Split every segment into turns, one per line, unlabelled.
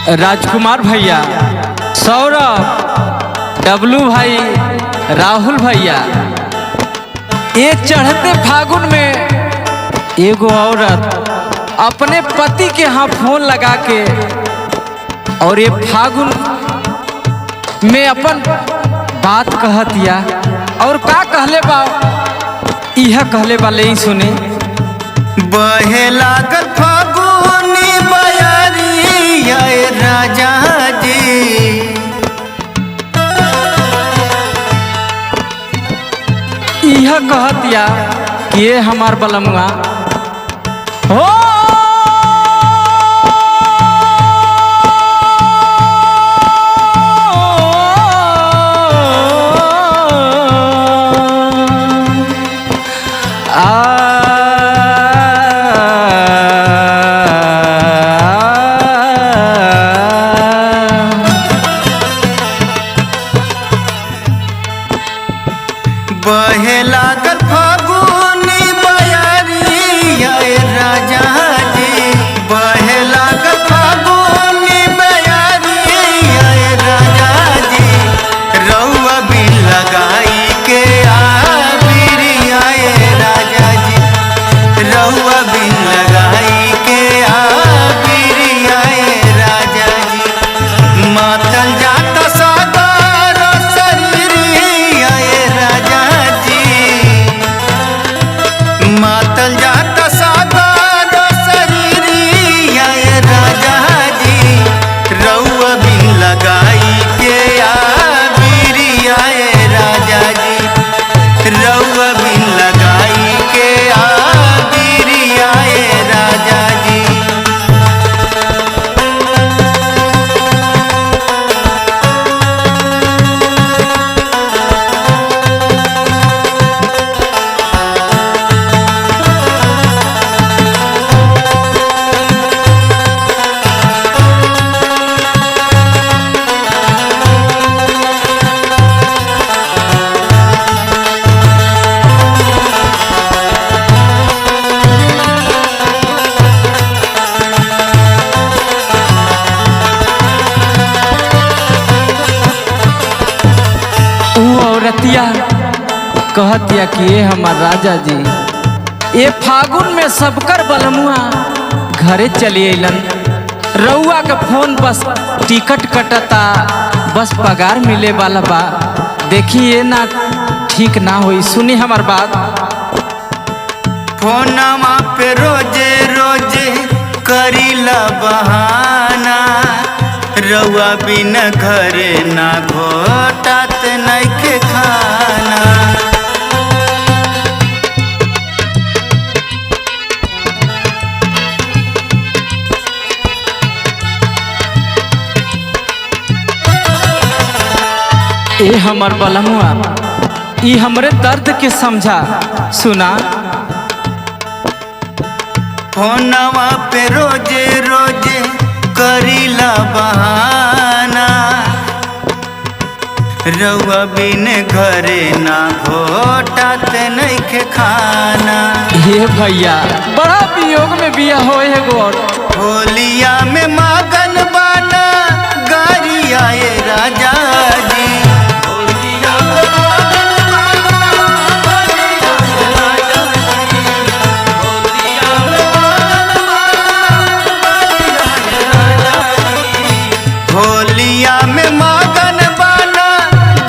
राजकुमार भैया, सौरभ, डब्लू भाई, राहुल भैया, ये चढ़ते फागुन में एगो औरत अपने पति के यहाँ फोन लगा के और ये फागुन में अपन बात कहतिया और का कहले बा, यह कहले बा ले सुने।
बहे लागल फागुनी बयारिया राजा जी,
यह कहतिया कि ये हमार बलमुआ हो
बहे लागल फागुनी बयारिया राजा जी, बहे लागल फागुनी बयारिया राजा जी, रउआ बिन लगाई के आबिरिया राजा जी, रउआ बिन लगाई के आबिरिया राजा जी, मातल जाता सागर शरीरिया राजा जी, मातल जाता सागर शरीरिया राजा जी, रउआ बिन लगाई के आबिरिया राजा जी, रउआ बिन लगाई के आबिरिया राजा जी।
औरतिया कहतिया कि ये हमार राजा जी, ये फागुन में सबकर बलमुआ घरे चली अलन, रउआ के फोन बस टिकट कटता, बस पगार मिले वाला बा, देखिए ना ठीक ना होई, सुनी हमार बात।
फोनमा पे रोजे रोजे करीला बहाना, रउआ बिन घरे ना घोटात नइखे खाना,
ए हमर बलमुआ, ई हमरे दर्द के समझा, सुना।
फोनवा पे रोजे रोजे करीला बहाना, रउआ बिन घरे ना घोटात नइखे खाना,
हे भैया बड़ा वियोग में बिया होए गोर,
होलिया में मगन बाना गारिया राजा जी, होलिया में मगन बाना गारिया राजा जी, होलिया में मगन बाना गारिया राजा जी, होलिया में मगन बाना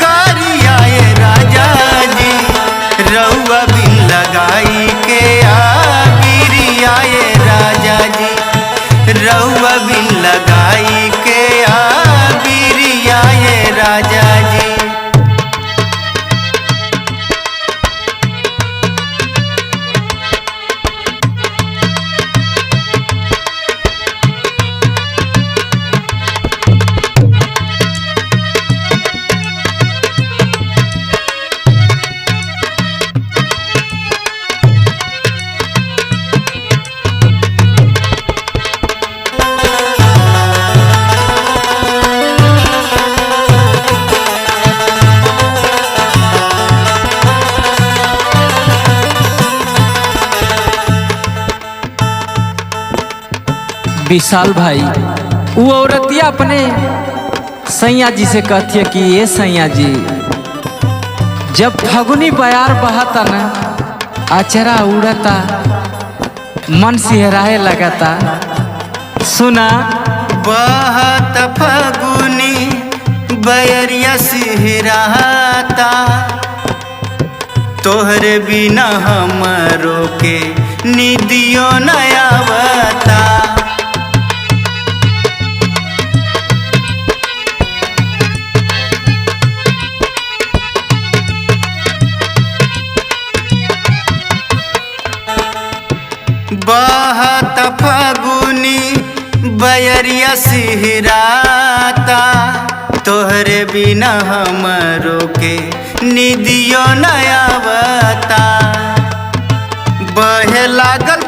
गारिया राजा जी, रउआ बिन लगाई के आबिरिया राजा जी, रउआ बिन लगाई के आबिरिया राजा जी।
विशाल भाई, वो औरतिया अपने सैया जी से कहती है कि ये सैया जी, जब फगुनी बयार बहाता न, अचरा उड़ता, मन सिहराए लगाता। सुना
बहत फगुनी बयरिया सिहराता, तोहरे बिना हमरो के निदियो न आवता। बहत फगुनी बयरिया सिहराता, तोहरे बिना हमरो के निदियो न आवता। बहे लागल